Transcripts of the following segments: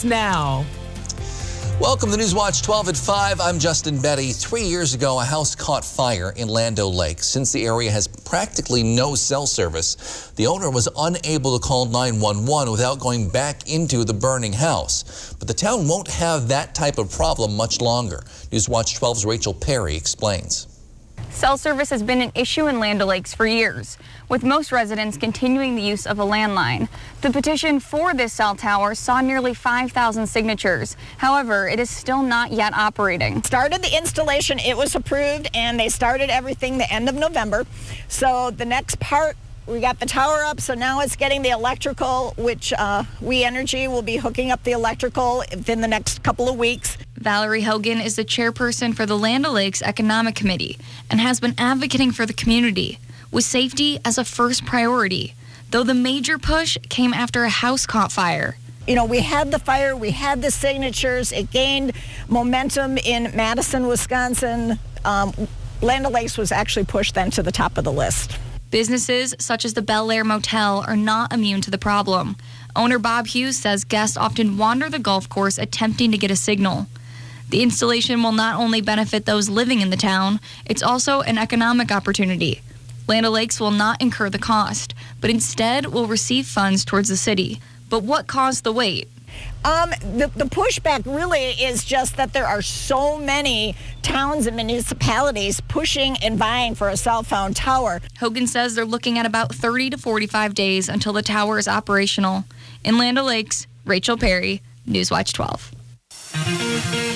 Now. Welcome to Newswatch 12 at 5. I'm Justin Betty. 3 years ago, a house caught fire in Land O'Lakes. Since the area has practically no cell service, the owner was unable to call 911 without going back into the burning house. But the town won't have that type of problem much longer. Newswatch 12's Rachel Perry explains. Cell service has been an issue in Land O'Lakes for years, with most residents continuing the use of a landline. The petition for this cell tower saw nearly 5,000 signatures. However, it is still not yet operating. Started the installation, it was approved, and they started everything the end of November. So the next part, we got the tower up, so now it's getting the electrical, which We Energy will be hooking up the electrical within the next couple of weeks. Valerie Hogan is the chairperson for the Land O'Lakes Economic Committee and has been advocating for the community, with safety as a first priority, though the major push came after a house caught fire. You know, we had the fire, we had the signatures, it gained momentum in Madison, Wisconsin. Land O'Lakes was actually pushed then to the top of the list. Businesses such as the Bel Air Motel are not immune to the problem. Owner Bob Hughes says guests often wander the golf course attempting to get a signal. The installation will not only benefit those living in the town, it's also an economic opportunity. Land O'Lakes will not incur the cost, but instead will receive funds towards the city. But what caused the wait? The pushback really is just that there are so many towns and municipalities pushing and vying for a cell phone tower. Hogan says they're looking at about 30 to 45 days until the tower is operational. In Land O'Lakes, Rachel Perry, Newswatch 12.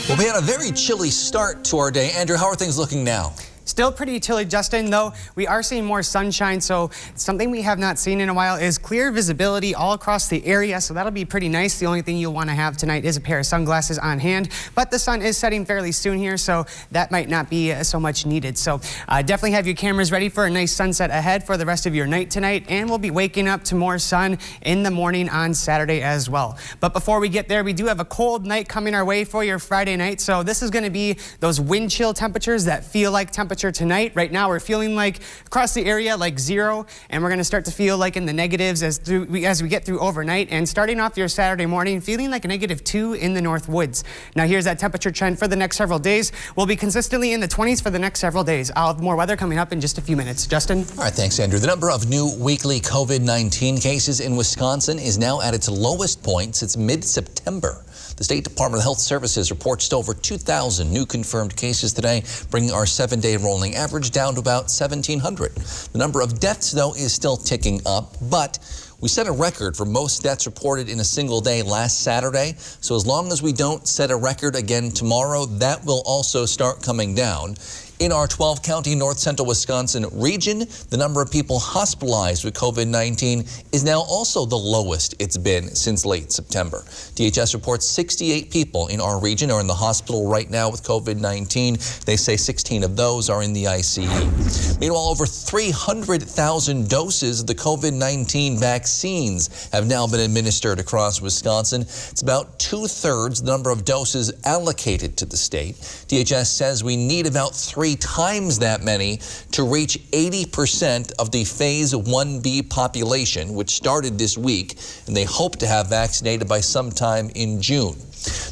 Well, we had a very chilly start to our day. Andrew, how are things looking now? Still pretty chilly, Justin, though we are seeing more sunshine, so something we have not seen in a while is clear visibility all across the area, so that'll be pretty nice. The only thing you'll want to have tonight is a pair of sunglasses on hand, but the sun is setting fairly soon here, so that might not be so much needed. So definitely have your cameras ready for a nice sunset ahead for the rest of your night tonight, and we'll be waking up to more sun in the morning on Saturday as well. But before we get there, we do have a cold night coming our way for your Friday night, so this is going to be those wind chill temperatures that feel like temperature tonight. Right now we're feeling like across the area like 0, and we're going to start to feel like in the negatives as we get through overnight, and starting off your Saturday morning feeling like a -2 in the North Woods. Now here's that temperature trend for the next several days. We'll be consistently in the 20s for the next several days. I'll have more weather coming up in just a few minutes. Justin? All right, thanks, Andrew. The number of new weekly COVID-19 cases in Wisconsin is now at its lowest point since mid-September. The State Department of Health Services reports to over 2,000 new confirmed cases today, bringing our 7-day rolling average down to about 1,700. The number of deaths, though, is still ticking up, but we set a record for most deaths reported in a single day last Saturday. So as long as we don't set a record again tomorrow, that will also start coming down. In our 12-county North Central Wisconsin region, the number of people hospitalized with COVID-19 is now also the lowest it's been since late September. DHS reports 68 people in our region are in the hospital right now with COVID-19. They say 16 of those are in the ICU. Meanwhile, over 300,000 doses of the COVID-19 vaccines have now been administered across Wisconsin. It's about 2/3 the number of doses allocated to the state. DHS says we need about 3 times that many to reach 80% of the Phase 1B population, which started this week, and they hope to have vaccinated by sometime in June.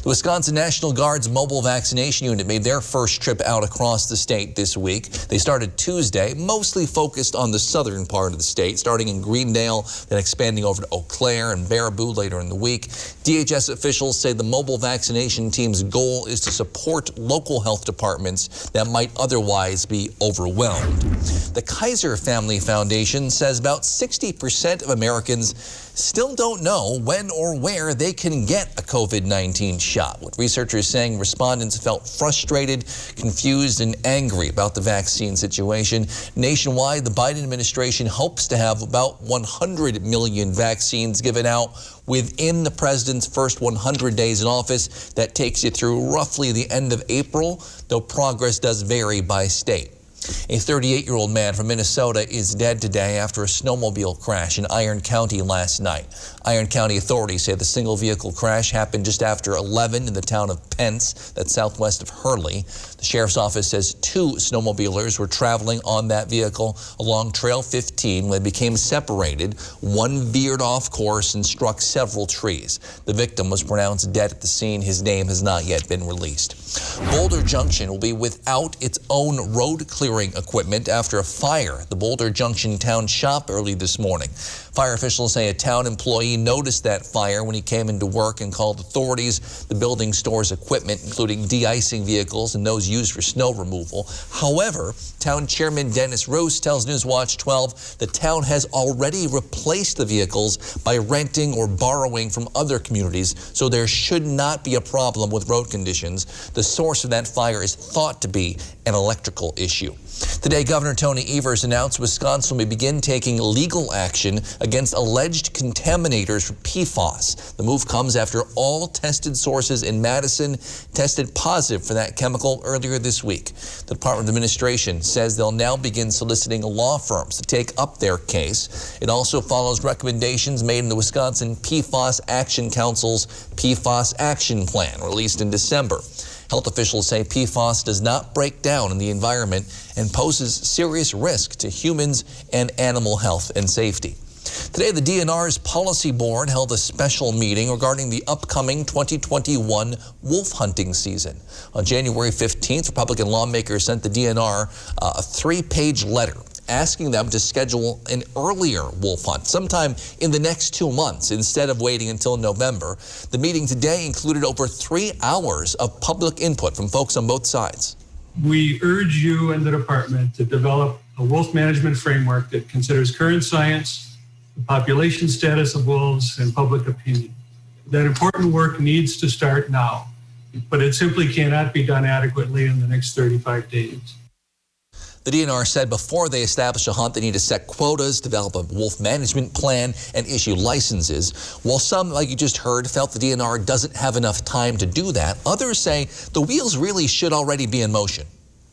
The Wisconsin National Guard's mobile vaccination unit made their first trip out across the state this week. They started Tuesday, mostly focused on the southern part of the state, starting in Greendale, then expanding over to Eau Claire and Baraboo later in the week. DHS officials say the mobile vaccination team's goal is to support local health departments that might otherwise be overwhelmed. The Kaiser Family Foundation says about 60% of Americans still don't know when or where they can get a COVID-19 shot, with researchers saying respondents felt frustrated, confused, and angry about the vaccine situation. Nationwide, the Biden administration hopes to have about 100 million vaccines given out within the president's first 100 days in office. That takes you through roughly the end of April, though progress does vary by state. A 38-year-old man from Minnesota is dead today after a snowmobile crash in Iron County last night. Iron County authorities say the single vehicle crash happened just after 11 in the town of Pence, that's southwest of Hurley. The sheriff's office says 2 snowmobilers were traveling on that vehicle along Trail 15 when they became separated. One veered off course and struck several trees. The victim was pronounced dead at the scene. His name has not yet been released. Boulder Junction will be without its own road clearing equipment after a fire at the Boulder Junction town shop early this morning. Fire officials say a town employee noticed that fire when he came into work and called authorities. The building stores equipment, including de-icing vehicles and those used for snow removal. However, town chairman Dennis Roos tells Newswatch 12 the town has already replaced the vehicles by renting or borrowing from other communities, so there should not be a problem with road conditions. The source of that fire is thought to be an electrical issue. Today, Governor Tony Evers announced Wisconsin will begin taking legal action against alleged contaminators for PFAS. The move comes after all tested sources in Madison tested positive for that chemical earlier this week. The Department of Administration says they'll now begin soliciting law firms to take up their case. It also follows recommendations made in the Wisconsin PFAS Action Council's PFAS Action Plan, released in December. Health officials say PFAS does not break down in the environment and poses serious risk to humans and animal health and safety. Today, the DNR's Policy Board held a special meeting regarding the upcoming 2021 wolf hunting season. On January 15th, Republican lawmakers sent the DNR a 3-page letter asking them to schedule an earlier wolf hunt sometime in the next 2 months instead of waiting until November. The meeting today included over 3 hours of public input from folks on both sides. We urge you and the department to develop a wolf management framework that considers current science, the population status of wolves, and public opinion. That important work needs to start now, but it simply cannot be done adequately in the next 35 days. The DNR said before they establish a hunt, they need to set quotas, develop a wolf management plan, and issue licenses. While some, like you just heard, felt the DNR doesn't have enough time to do that, others say the wheels really should already be in motion.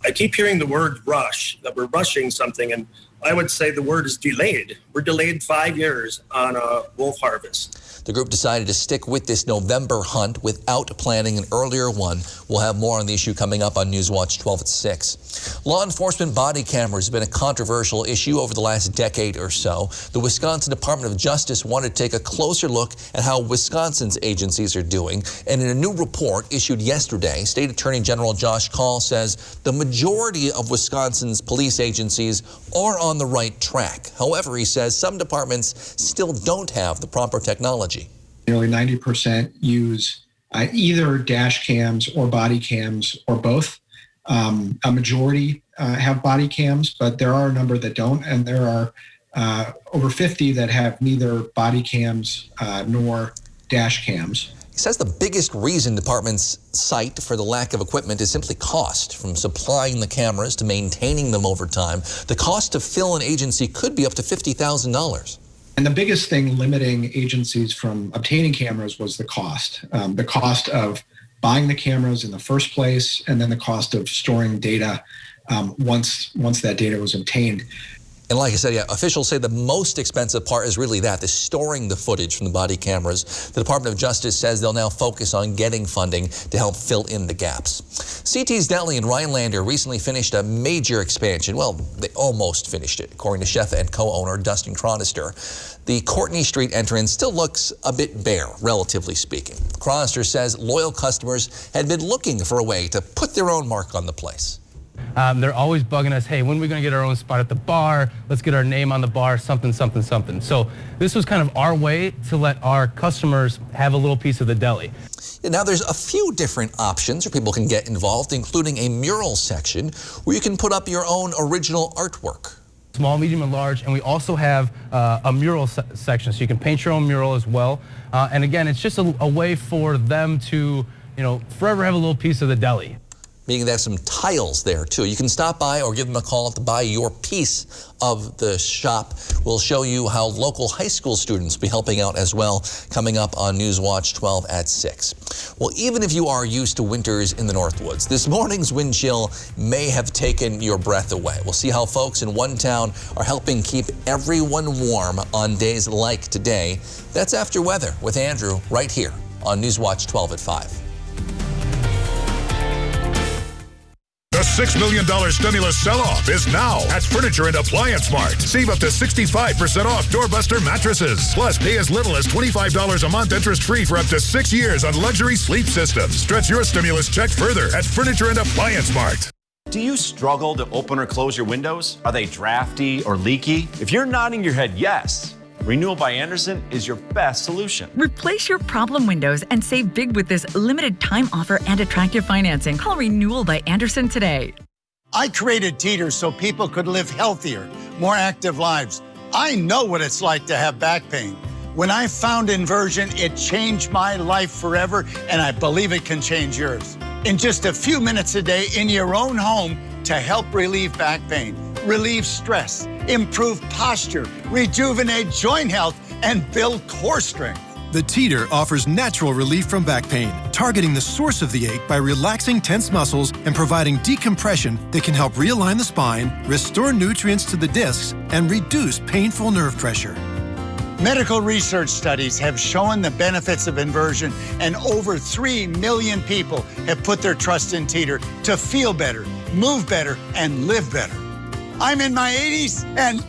I keep hearing the word rush, that we're rushing something, and I would say the word is delayed. We're delayed 5 years on a wolf harvest. The group decided to stick with this November hunt without planning an earlier one. We'll have more on the issue coming up on Newswatch 12 at 6. Law enforcement body cameras have been a controversial issue over the last decade or so. The Wisconsin Department of Justice wanted to take a closer look at how Wisconsin's agencies are doing. And in a new report issued yesterday, State Attorney General Josh Kaul says the majority of Wisconsin's police agencies are on the right track. However, he says some departments still don't have the proper technology. Nearly 90% use either dash cams or body cams or both. A majority have body cams, but there are a number that don't, and there are over 50 that have neither body cams nor dash cams. He says the biggest reason departments cite for the lack of equipment is simply cost, from supplying the cameras to maintaining them over time. The cost to fill an agency could be up to $50,000. And the biggest thing limiting agencies from obtaining cameras was the cost of buying the cameras in the first place, and then the cost of storing data once that data was obtained. And like I said, officials say the most expensive part is really the storing the footage from the body cameras. The Department of Justice says they'll now focus on getting funding to help fill in the gaps. CT's Deli in Rhinelander recently finished a major expansion. Well, they almost finished it, according to chef and co-owner Dustin Chronister. The Courtney Street entrance still looks a bit bare, relatively speaking. Chronister says loyal customers had been looking for a way to put their own mark on the place. They're always bugging us, hey, when are we going to get our own spot at the bar? Let's get our name on the bar, something, something, something. So this was kind of our way to let our customers have a little piece of the deli. Now, there's a few different options where people can get involved, including a mural section where you can put up your own original artwork. Small, medium, and large, and we also have a mural section, so you can paint your own mural as well. And again, it's just a way for them to, forever have a little piece of the deli. Meaning they have some tiles there, too. You can stop by or give them a call to buy your piece of the shop. We'll show you how local high school students will be helping out as well, coming up on Newswatch 12 at 6. Well, even if you are used to winters in the Northwoods, this morning's wind chill may have taken your breath away. We'll see how folks in one town are helping keep everyone warm on days like today. That's After Weather with Andrew right here on Newswatch 12 at 5. The $6 million stimulus sell-off is now at Furniture and Appliance Mart. Save up to 65% off doorbuster mattresses. Plus, pay as little as $25 a month interest-free for up to 6 years on luxury sleep systems. Stretch your stimulus check further at Furniture and Appliance Mart. Do you struggle to open or close your windows? Are they drafty or leaky? If you're nodding your head yes, Renewal by Andersen is your best solution. Replace your problem windows and save big with this limited time offer and attractive financing. Call Renewal by Andersen today. I created Teeter so people could live healthier, more active lives. I know what it's like to have back pain. When I found Inversion, it changed my life forever, and I believe it can change yours. In just a few minutes a day in your own home to help relieve back pain, relieve stress, improve posture, rejuvenate joint health, and build core strength. The Teeter offers natural relief from back pain, targeting the source of the ache by relaxing tense muscles and providing decompression that can help realign the spine, restore nutrients to the discs, and reduce painful nerve pressure. Medical research studies have shown the benefits of inversion, and over 3 million people have put their trust in Teeter to feel better, move better, and live better. I'm in my 80s, and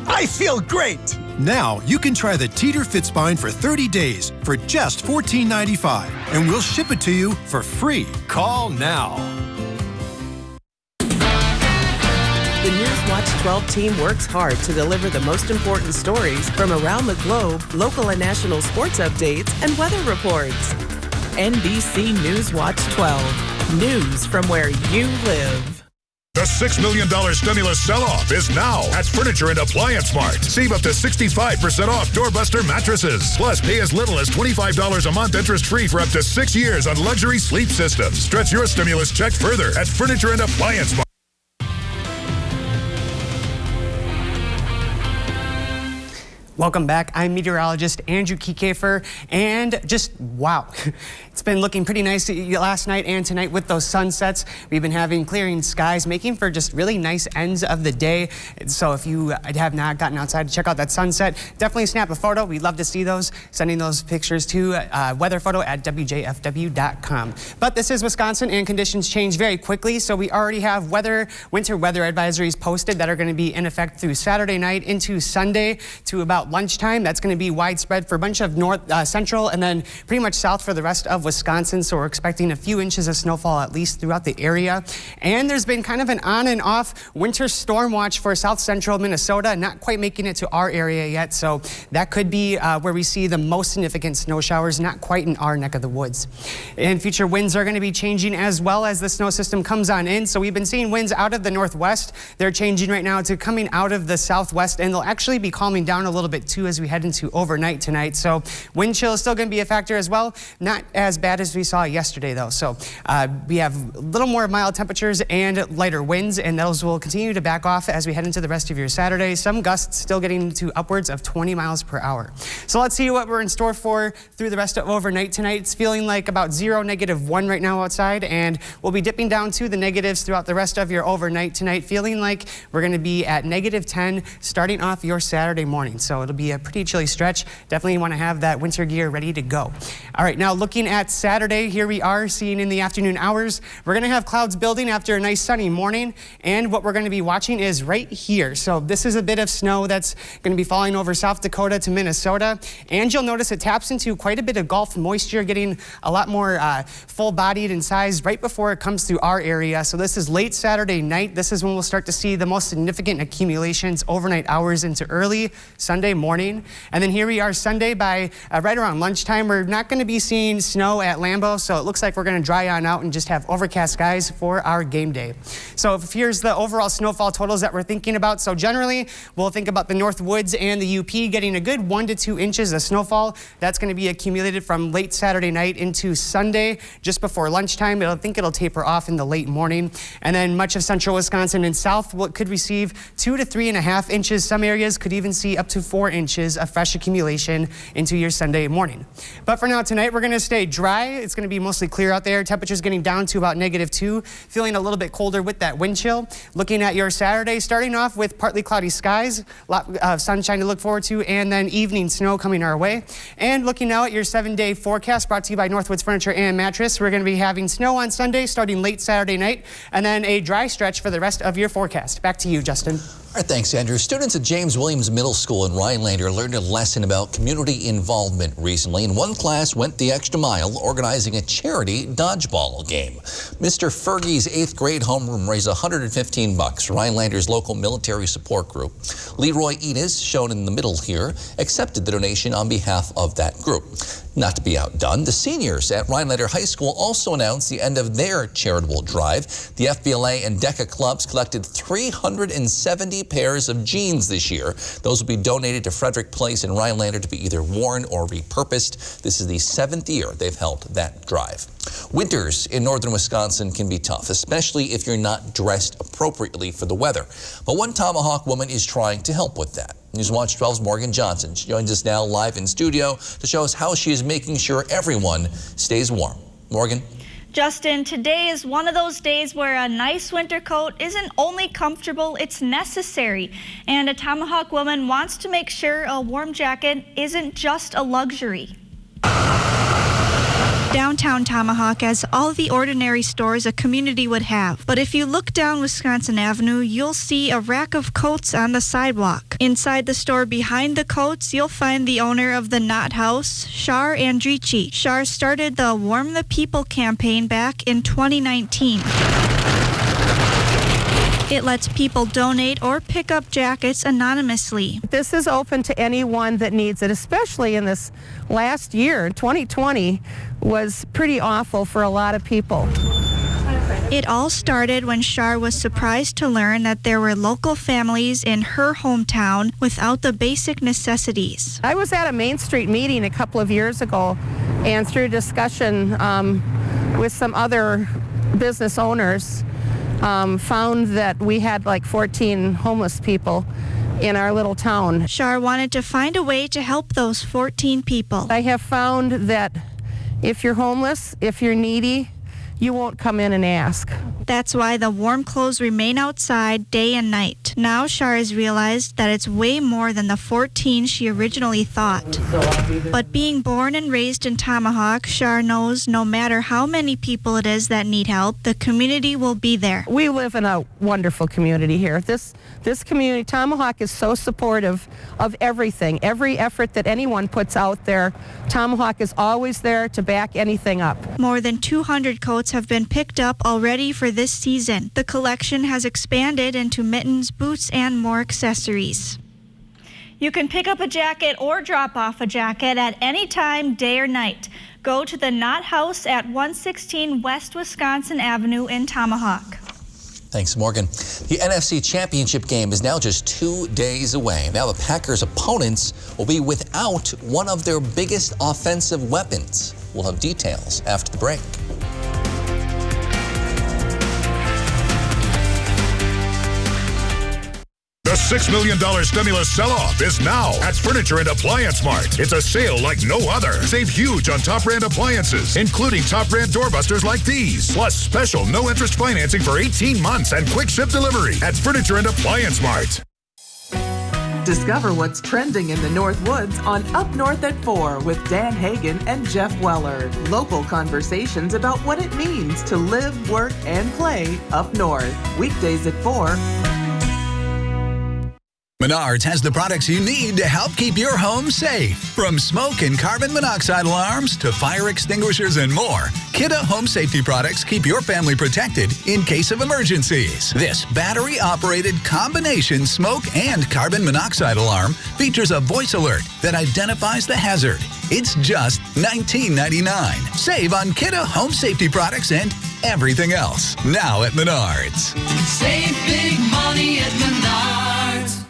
I feel great. Now you can try the Teeter Fit Spine for 30 days for just $14.95, and we'll ship it to you for free. Call now. The Newswatch 12 team works hard to deliver the most important stories from around the globe, local and national sports updates, and weather reports. NBC Newswatch 12. News from where you live. The $6 million stimulus sell-off is now at Furniture and Appliance Mart. Save up to 65% off doorbuster mattresses. Plus, pay as little as $25 a month interest-free for up to 6 years on luxury sleep systems. Stretch your stimulus check further at Furniture and Appliance Mart. Welcome back. I'm meteorologist Andrew Kiekefer, and just wow, it's been looking pretty nice last night and tonight with those sunsets. We've been having clearing skies, making for just really nice ends of the day. So if you have not gotten outside to check out that sunset, definitely snap a photo. We'd love to see those. Sending those pictures to weatherphoto@wjfw.com. But this is Wisconsin, and conditions change very quickly. So we already have winter weather advisories posted that are going to be in effect through Saturday night into Sunday to about lunchtime. That's going to be widespread for a bunch of north, central, and then pretty much south for the rest of Wisconsin. So we're expecting a few inches of snowfall at least throughout the area. And there's been kind of an on and off winter storm watch for south central Minnesota, not quite making it to our area yet. So that could be where we see the most significant snow showers, not quite in our neck of the woods. And future winds are going to be changing as well as the snow system comes on in. So we've been seeing winds out of the northwest. They're changing right now to coming out of the southwest, and they'll actually be calming down a little bit too as we head into overnight tonight. So wind chill is still going to be a factor as well. Not as bad as we saw yesterday though. So we have a little more mild temperatures and lighter winds, and those will continue to back off as we head into the rest of your Saturday. Some gusts still getting to upwards of 20 miles per hour. So let's see what we're in store for through the rest of overnight tonight. It's feeling like about 0, -1 right now outside, and we'll be dipping down to the negatives throughout the rest of your overnight tonight, feeling like we're going to be at -10 starting off your Saturday morning. So it'll be a pretty chilly stretch. Definitely want to have that winter gear ready to go. All right, now looking at Saturday, here we are seeing in the afternoon hours, we're going to have clouds building after a nice sunny morning, and what we're going to be watching is right here. So this is a bit of snow that's going to be falling over South Dakota to Minnesota, and you'll notice it taps into quite a bit of Gulf moisture, getting a lot more full-bodied in size right before it comes through our area. So this is late Saturday night. This is when we'll start to see the most significant accumulations overnight hours into early Sunday morning. And then here we are Sunday by right around lunchtime. We're not going to be seeing snow at Lambeau, so it looks like we're going to dry on out and just have overcast skies for our game day. So here's the overall snowfall totals that we're thinking about. So generally, we'll think about the North Woods and the UP getting a good 1 to 2 inches of snowfall. That's going to be accumulated from late Saturday night into Sunday, just before lunchtime. I think it'll taper off in the late morning. And then much of central Wisconsin and south could receive 2 to 3.5 inches. Some areas could even see up to 4 4 inches of fresh accumulation into your Sunday morning. But for now, tonight, we're going to stay dry. It's going to be mostly clear out there. Temperatures getting down to about -2, feeling a little bit colder with that wind chill. Looking at your Saturday, starting off with partly cloudy skies, a lot of sunshine to look forward to, and then evening snow coming our way. And looking now at your 7-day forecast brought to you by Northwoods Furniture and Mattress, we're going to be having snow on Sunday starting late Saturday night, and then a dry stretch for the rest of your forecast. Back to you, Justin. All right, thanks, Andrew. Students at James Williams Middle School in Rhinelander learned a lesson about community involvement recently, and one class went the extra mile organizing a charity dodgeball game. Mr. Fergie's 8th grade homeroom raised $115 for Rhinelander's local military support group. Leroy Enos, shown in the middle here, accepted the donation on behalf of that group. Not to be outdone, the seniors at Rhinelander High School also announced the end of their charitable drive. The FBLA and DECA clubs collected 370 pairs of jeans this year. Those will be donated to Frederick Place in Rhinelander to be either worn or repurposed. This is the 7th year they've held that drive. Winters in northern Wisconsin can be tough, especially if you're not dressed appropriately for the weather. But one Tomahawk woman is trying to help with that. Newswatch 12's Morgan Johnson. She joins us now live in studio to show us how she is making sure everyone stays warm. Morgan? Justin, today is one of those days where a nice winter coat isn't only comfortable, it's necessary. And a Tomahawk woman wants to make sure a warm jacket isn't just a luxury. Downtown Tomahawk has all the ordinary stores a community would have. But if you look down Wisconsin Avenue, you'll see a rack of coats on the sidewalk. Inside the store behind the coats, you'll find the owner of the Knot House, Shar Andrici. Shar started the Warm the People campaign back in 2019. It lets people donate or pick up jackets anonymously. This is open to anyone that needs it, especially in this last year. 2020 was pretty awful for a lot of people. It all started when Shar was surprised to learn that there were local families in her hometown without the basic necessities. I was at a Main Street meeting a couple of years ago, and through discussion with some other business owners, found that we had like 14 homeless people in our little town. Shar wanted to find a way to help those 14 people. I have found that if you're homeless, if you're needy, you won't come in and ask. That's why the warm clothes remain outside day and night. Now Shar has realized that it's way more than the 14 she originally thought. But being born and raised in Tomahawk, Shar knows no matter how many people it is that need help, the community will be there. We live in a wonderful community here. This community, Tomahawk, is so supportive of everything. Every effort that anyone puts out there, Tomahawk is always there to back anything up. More than 200 coats have been picked up already for this season. The collection has expanded into mittens, boots, and more accessories. You can pick up a jacket or drop off a jacket at any time, day or night. Go to the Knot House at 116 West Wisconsin Avenue in Tomahawk. Thanks, Morgan. The NFC Championship game is now just 2 days away. Now the Packers' opponents will be without one of their biggest offensive weapons. We'll have details after the break. The $6 million stimulus sell-off is now at Furniture and Appliance Mart. It's a sale like no other. Save huge on top brand appliances, including top brand doorbusters like these. Plus special no-interest financing for 18 months and quick ship delivery at Furniture and Appliance Mart. Discover what's trending in the North Woods on Up North at 4 with Dan Hagan and Jeff Weller. Local conversations about what it means to live, work, and play up north. Weekdays at 4. Menards has the products you need to help keep your home safe. From smoke and carbon monoxide alarms to fire extinguishers and more, Kidde Home Safety products keep your family protected in case of emergencies. This battery-operated combination smoke and carbon monoxide alarm features a voice alert that identifies the hazard. It's just $19.99. Save on Kidde Home Safety products and everything else. Now at Menards. Save big money at Menards.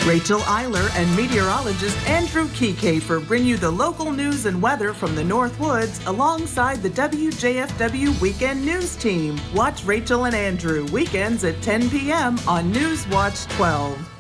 Rachel Eiler and meteorologist Andrew Kiekefer bring you the local news and weather from the North Woods alongside the WJFW Weekend News Team. Watch Rachel and Andrew weekends at 10 p.m. on Newswatch 12.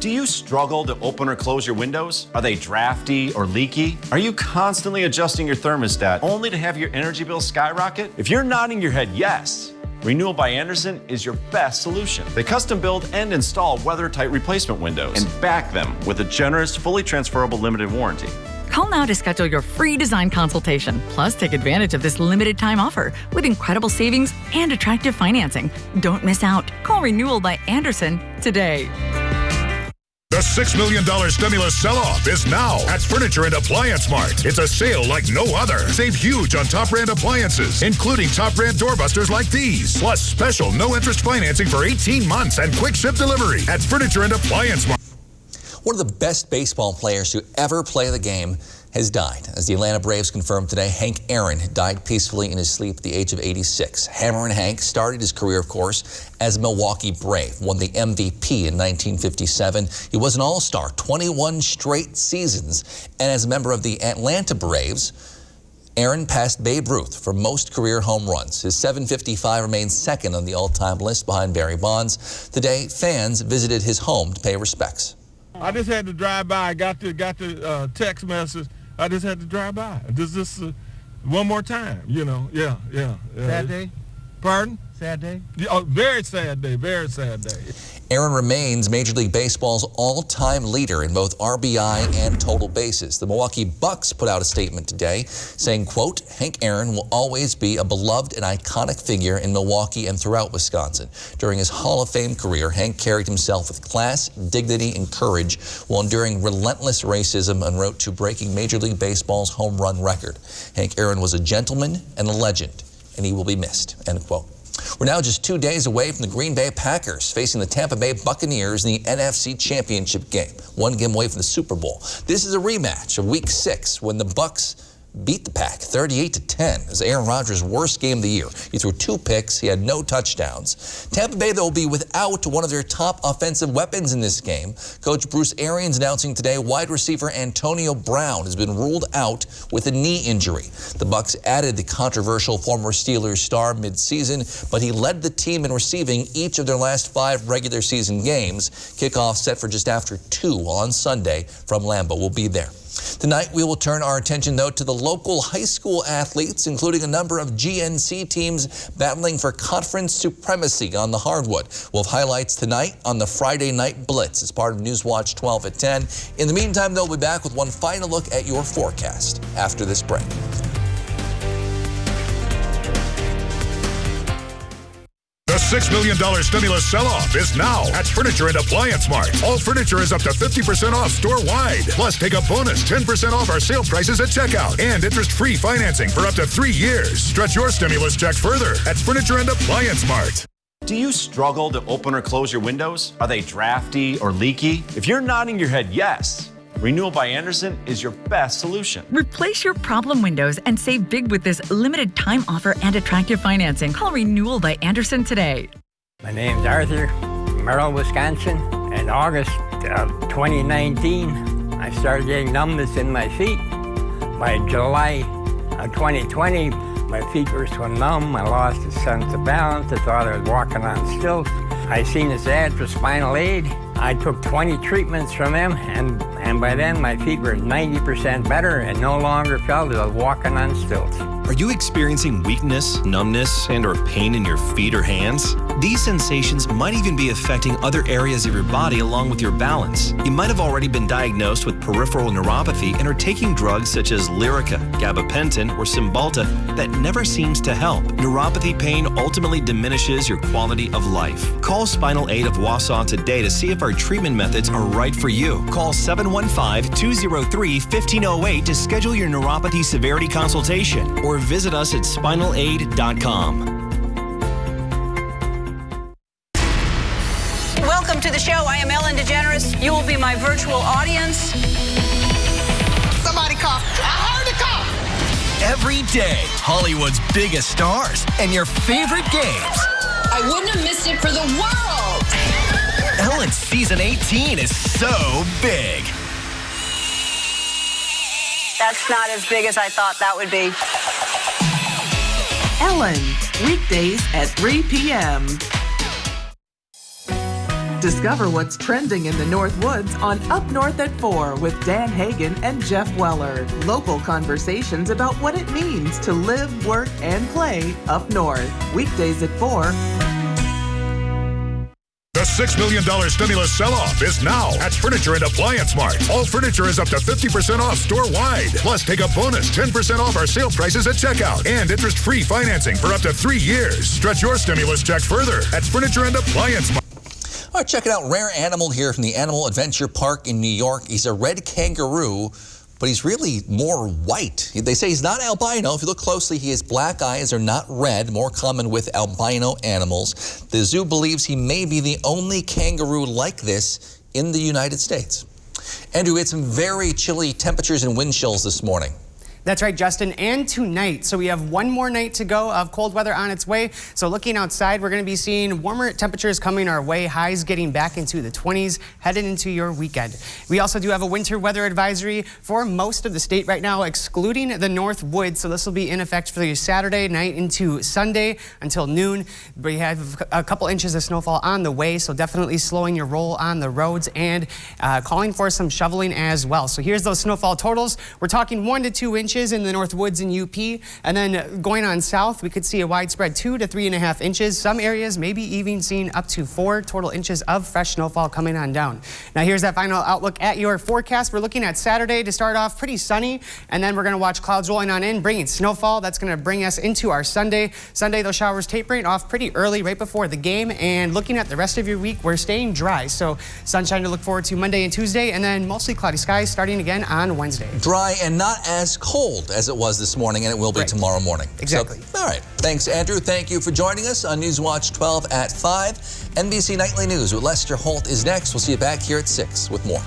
Do you struggle to open or close your windows? Are they drafty or leaky? Are you constantly adjusting your thermostat only to have your energy bill skyrocket? If you're nodding your head yes, Renewal by Andersen is your best solution. They custom build and install weather-tight replacement windows and back them with a generous, fully transferable limited warranty. Call now to schedule your free design consultation. Plus, take advantage of this limited time offer with incredible savings and attractive financing. Don't miss out. Call Renewal by Andersen today. The $6 million stimulus sell-off is now at Furniture and Appliance Mart. It's a sale like no other. Save huge on top brand appliances, including top brand doorbusters like these. Plus special no-interest financing for 18 months and quick ship delivery at Furniture and Appliance Mart. One of the best baseball players to ever play the game has died. As the Atlanta Braves confirmed today, Hank Aaron died peacefully in his sleep at the age of 86. Hammerin' Hank started his career, of course, as a Milwaukee Brave, won the MVP in 1957. He was an all-star 21 straight seasons, and as a member of the Atlanta Braves, Aaron passed Babe Ruth for most career home runs. His 755 remains second on the all-time list behind Barry Bonds. Today, fans visited his home to pay respects. I just had to drive by. I got the text message. I just had to drive by. This one more time, you know. Yeah. Sad day? Pardon? Sad day? Oh, very sad day. Very sad day. Aaron remains Major League Baseball's all-time leader in both RBI and total bases. The Milwaukee Bucks put out a statement today saying, quote, Hank Aaron will always be a beloved and iconic figure in Milwaukee and throughout Wisconsin. During his Hall of Fame career, Hank carried himself with class, dignity, and courage while enduring relentless racism en route to breaking Major League Baseball's home run record. Hank Aaron was a gentleman and a legend, and he will be missed, end quote. We're now just 2 days away from the Green Bay Packers facing the Tampa Bay Buccaneers in the NFC Championship game, one game away from the Super Bowl. This is a rematch of Week 6 when the Bucs beat the Pack 38-10 as Aaron Rodgers' worst game of the year. He threw 2 picks. He had no touchdowns. Tampa Bay, though, will be without one of their top offensive weapons in this game. Coach Bruce Arians announcing today wide receiver Antonio Brown has been ruled out with a knee injury. The Bucs added the controversial former Steelers star midseason, but he led the team in receiving each of their last 5 regular season games. Kickoff set for just after 2 on Sunday from Lambeau. We'll be there. Tonight, we will turn our attention, though, to the local high school athletes, including a number of GNC teams battling for conference supremacy on the hardwood. We'll have highlights tonight on the Friday Night Blitz as part of Newswatch 12 at 10. In the meantime, though, we'll be back with one final look at your forecast after this break. The $6 million stimulus sell-off is now at Furniture and Appliance Mart. All furniture is up to 50% off store-wide. Plus, take a bonus 10% off our sale prices at checkout and interest-free financing for up to 3 years. Stretch your stimulus check further at Furniture and Appliance Mart. Do you struggle to open or close your windows? Are they drafty or leaky? If you're nodding your head yes, Renewal by Andersen is your best solution. Replace your problem windows and save big with this limited time offer and attractive financing. Call Renewal by Andersen today. My name's Arthur, Merrill, Wisconsin. In August of 2019, I started getting numbness in my feet. By July of 2020, my feet were so numb, I lost a sense of balance. I thought I was walking on stilts. I seen this ad for spinal aid. I took 20 treatments from them, and by then my feet were 90% better and no longer felt as I was walking on stilts. Are you experiencing weakness, numbness, and/or pain in your feet or hands? These sensations might even be affecting other areas of your body along with your balance. You might have already been diagnosed with peripheral neuropathy and are taking drugs such as Lyrica, gabapentin, or Cymbalta that never seems to help. Neuropathy pain ultimately diminishes your quality of life. Call Spinal Aid of Wausau today to see if our treatment methods are right for you. Call 715-203-1508 to schedule your neuropathy severity consultation or visit us at spinalaid.com. Welcome to the show. I am Ellen DeGeneres. You will be my virtual audience. Somebody cough. I heard a cough. Every day, Hollywood's biggest stars and your favorite games. I wouldn't have missed it for the world. Ellen's season 18 is so big. That's not as big as I thought that would be. Ellen, weekdays at 3 p.m. Discover what's trending in the North Woods on Up North at 4 with Dan Hagan and Jeff Weller. Local conversations about what it means to live, work, and play up north. Weekdays at 4. The $6 million stimulus sell-off is now at Furniture and Appliance Mart. All furniture is up to 50% off store-wide. Plus, take a bonus 10% off our sale prices at checkout and interest-free financing for up to 3 years. Stretch your stimulus check further at Furniture and Appliance Mart. All right, check it out. Rare animal here from the Animal Adventure Park in New York. He's a red kangaroo, but he's really more white. They say he's not albino. If you look closely, his black eyes are not red, more common with albino animals. The zoo believes he may be the only kangaroo like this in the United States. Andrew, we had some very chilly temperatures and wind chills this morning. That's right, Justin, and tonight. So we have one more night to go of cold weather on its way. So looking outside, we're going to be seeing warmer temperatures coming our way, highs getting back into the 20s, headed into your weekend. We also do have a winter weather advisory for most of the state right now, excluding the North Woods. So this will be in effect for you Saturday night into Sunday until noon. We have a couple inches of snowfall on the way, so definitely slowing your roll on the roads and calling for some shoveling as well. So here's those snowfall totals. We're talking 1 to 2 inches in the North Woods and UP, and then going on south, we could see a widespread 2 to 3.5 inches. Some areas maybe even seeing up to 4 total inches of fresh snowfall coming on down. Now here's that final outlook at your forecast. We're looking at Saturday to start off pretty sunny, and then we're going to watch clouds rolling on in, bringing snowfall. That's going to bring us into our Sunday. Sunday, those showers tapering off pretty early right before the game, and looking at the rest of your week, we're staying dry. So sunshine to look forward to Monday and Tuesday, and then mostly cloudy skies starting again on Wednesday. Dry and not as cold as it was this morning, and it will be tomorrow morning. Exactly. So, all right. Thanks, Andrew. Thank you for joining us on Newswatch 12 at 5. NBC Nightly News with Lester Holt is next. We'll see you back here at 6 with more.